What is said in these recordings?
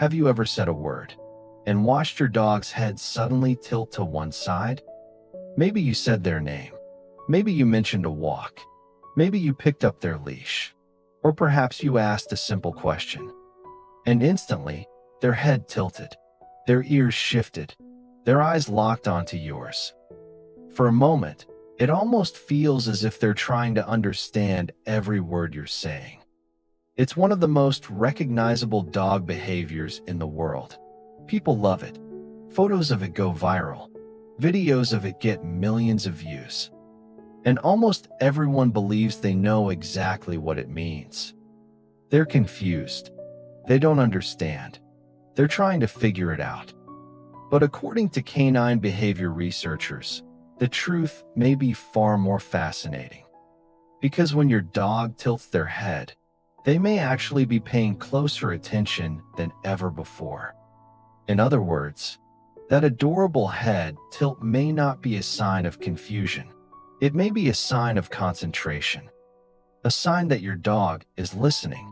Have you ever said a word and watched your dog's head suddenly tilt to one side? Maybe you said their name. Maybe you mentioned a walk. Maybe you picked up their leash. Or perhaps you asked a simple question. And instantly, their head tilted. Their ears shifted. Their eyes locked onto yours. For a moment, it almost feels as if they're trying to understand every word you're saying. It's one of the most recognizable dog behaviors in the world. People love it. Photos of it go viral. Videos of it get millions of views. And almost everyone believes they know exactly what it means. They're confused. They don't understand. They're trying to figure it out. But according to canine behavior researchers, the truth may be far more fascinating. Because when your dog tilts their head, they may actually be paying closer attention than ever before. In other words, that adorable head tilt may not be a sign of confusion. It may be a sign of concentration, a sign that your dog is listening,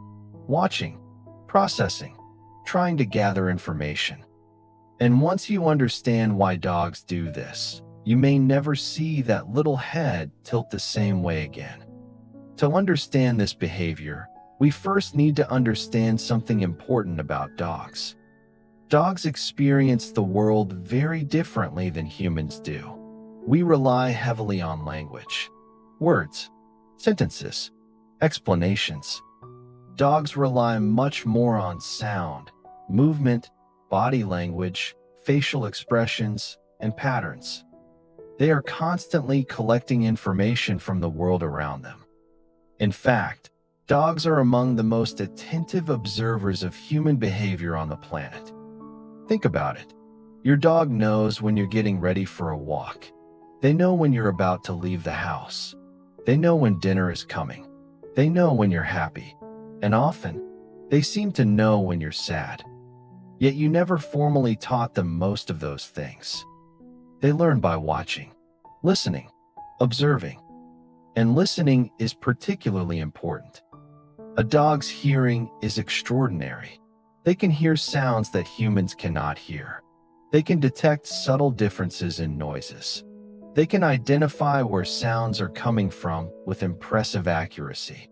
watching, processing, trying to gather information. And once you understand why dogs do this, you may never see that little head tilt the same way again. To understand this behavior, we first need to understand something important about dogs. Dogs experience the world very differently than humans do. We rely heavily on language, words, sentences, explanations. Dogs rely much more on sound, movement, body language, facial expressions, and patterns. They are constantly collecting information from the world around them. In fact, dogs are among the most attentive observers of human behavior on the planet. Think about it. Your dog knows when you're getting ready for a walk. They know when you're about to leave the house. They know when dinner is coming. They know when you're happy. And often, they seem to know when you're sad. Yet you never formally taught them most of those things. They learn by watching, listening, observing. And listening is particularly important. A dog's hearing is extraordinary. They can hear sounds that humans cannot hear. They can detect subtle differences in noises. They can identify where sounds are coming from with impressive accuracy.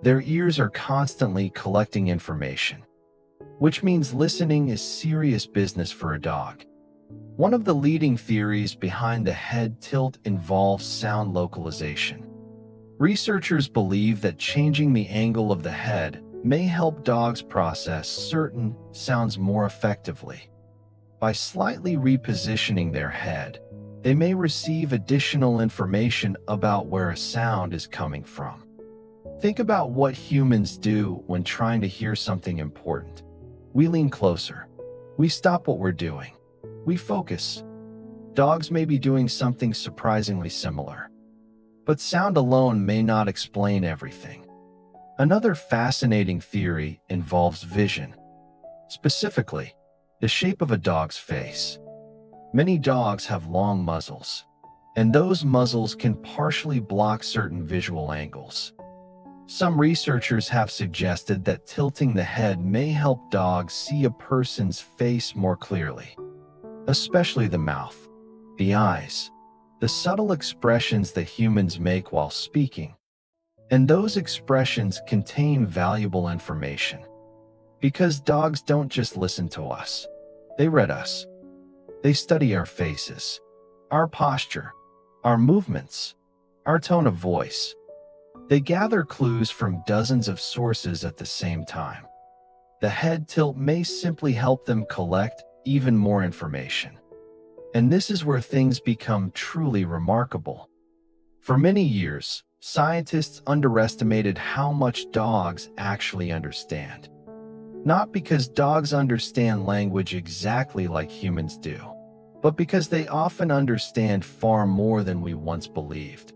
Their ears are constantly collecting information, which means listening is serious business for a dog. One of the leading theories behind the head tilt involves sound localization. Researchers believe that changing the angle of the head may help dogs process certain sounds more effectively. By slightly repositioning their head, they may receive additional information about where a sound is coming from. Think about what humans do when trying to hear something important. We lean closer. We stop what we're doing. We focus. Dogs may be doing something surprisingly similar. But sound alone may not explain everything. Another fascinating theory involves vision, specifically, the shape of a dog's face. Many dogs have long muzzles, and those muzzles can partially block certain visual angles. Some researchers have suggested that tilting the head may help dogs see a person's face more clearly, especially the mouth, the eyes, the subtle expressions that humans make while speaking. And those expressions contain valuable information. Because dogs don't just listen to us, they read us. They study our faces, our posture, our movements, our tone of voice. They gather clues from dozens of sources at the same time. The head tilt may simply help them collect even more information. And this is where things become truly remarkable. For many years, scientists underestimated how much dogs actually understand. Not because dogs understand language exactly like humans do, but because they often understand far more than we once believed.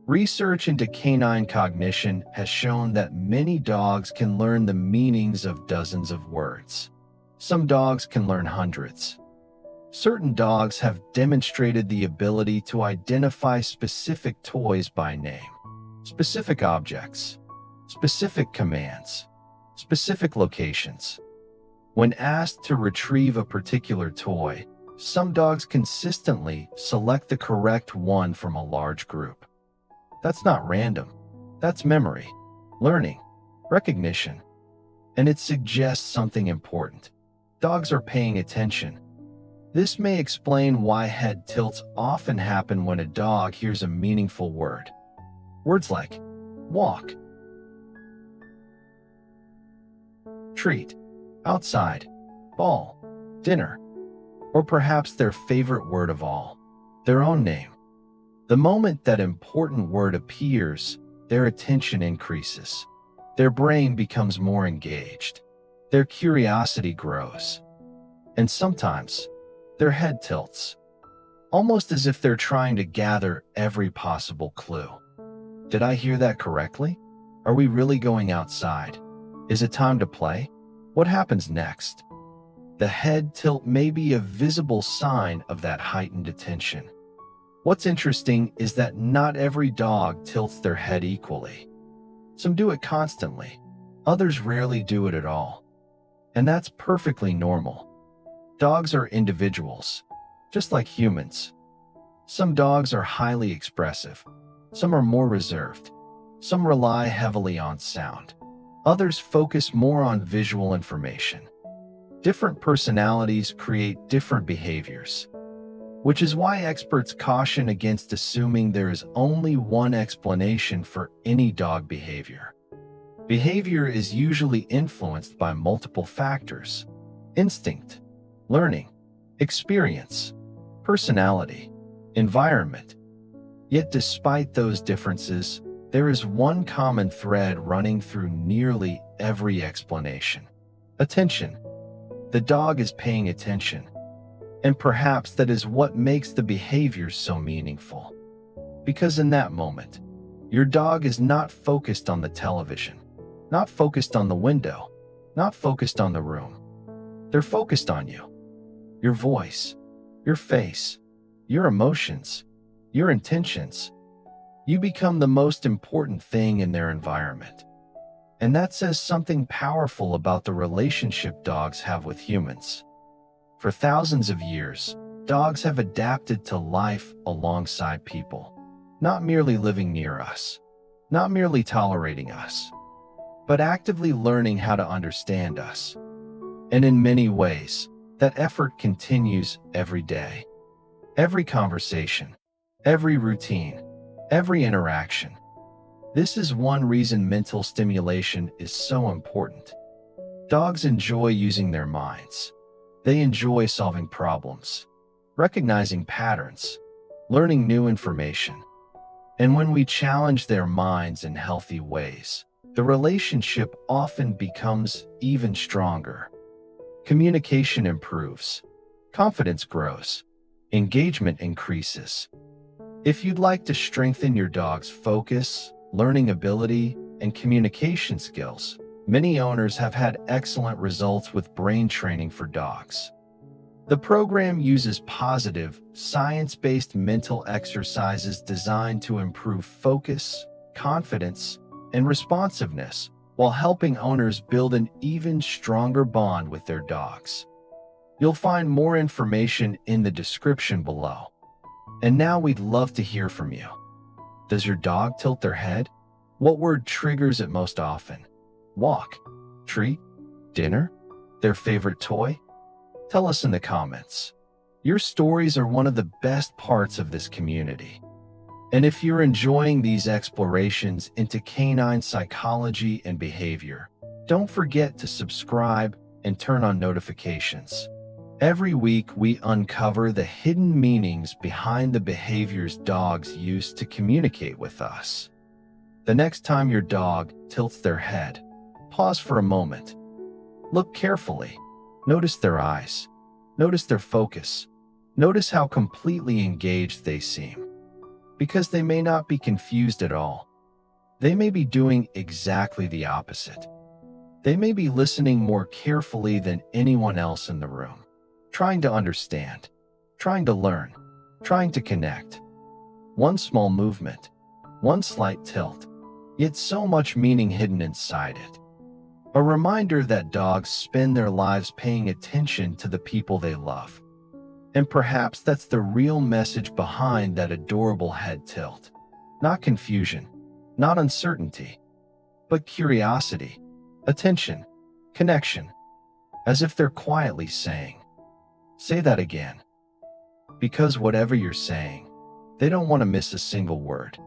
Research into canine cognition has shown that many dogs can learn the meanings of dozens of words. Some dogs can learn hundreds. Certain dogs have demonstrated the ability to identify specific toys by name, specific objects, specific commands, specific locations. When asked to retrieve a particular toy, some dogs consistently select the correct one from a large group. That's not random. That's memory, learning, recognition. And it suggests something important. Dogs are paying attention. This may explain why head tilts often happen when a dog hears a meaningful word. Words like walk, treat, outside, ball, dinner, or perhaps their favorite word of all, their own name. The moment that important word appears, their attention increases. Their brain becomes more engaged. Their curiosity grows. And sometimes, their head tilts, almost as if they're trying to gather every possible clue. Did I hear that correctly? Are we really going outside? Is it time to play? What happens next? The head tilt may be a visible sign of that heightened attention. What's interesting is that not every dog tilts their head equally. Some do it constantly. Others rarely do it at all. And that's perfectly normal. Dogs are individuals, just like humans. Some dogs are highly expressive. Some are more reserved. Some rely heavily on sound. Others focus more on visual information. Different personalities create different behaviors, which is why experts caution against assuming there is only one explanation for any dog behavior. Behavior is usually influenced by multiple factors: instinct, learning, experience, personality, environment. Yet despite those differences, there is one common thread running through nearly every explanation: attention. The dog is paying attention. And perhaps that is what makes the behavior so meaningful. Because in that moment, your dog is not focused on the television, not focused on the window, not focused on the room. They're focused on you, your voice, your face, your emotions, your intentions. You become the most important thing in their environment. And that says something powerful about the relationship dogs have with humans. For thousands of years, dogs have adapted to life alongside people, not merely living near us, not merely tolerating us, but actively learning how to understand us. And in many ways, that effort continues every day. Every conversation, every routine, every interaction. This is one reason mental stimulation is so important. Dogs enjoy using their minds. They enjoy solving problems, recognizing patterns, learning new information. And when we challenge their minds in healthy ways, the relationship often becomes even stronger. Communication improves, confidence grows, engagement increases. If you'd like to strengthen your dog's focus, learning ability, and communication skills, many owners have had excellent results with brain training for dogs. The program uses positive, science-based mental exercises designed to improve focus, confidence, and responsiveness, while helping owners build an even stronger bond with their dogs. You'll find more information in the description below. And now we'd love to hear from you. Does your dog tilt their head? What word triggers it most often? Walk, treat, dinner, their favorite toy? Tell us in the comments. Your stories are one of the best parts of this community. And if you're enjoying these explorations into canine psychology and behavior, don't forget to subscribe and turn on notifications. Every week, we uncover the hidden meanings behind the behaviors dogs use to communicate with us. The next time your dog tilts their head, pause for a moment. Look carefully. Notice their eyes. Notice their focus. Notice how completely engaged they seem. Because they may not be confused at all. They may be doing exactly the opposite. They may be listening more carefully than anyone else in the room. Trying to understand, trying to learn, trying to connect. One small movement, one slight tilt, yet so much meaning hidden inside it. A reminder that dogs spend their lives paying attention to the people they love. And perhaps that's the real message behind that adorable head tilt. Not confusion, not uncertainty, but curiosity, attention, connection, as if they're quietly saying, "Say that again." Because whatever you're saying, they don't want to miss a single word.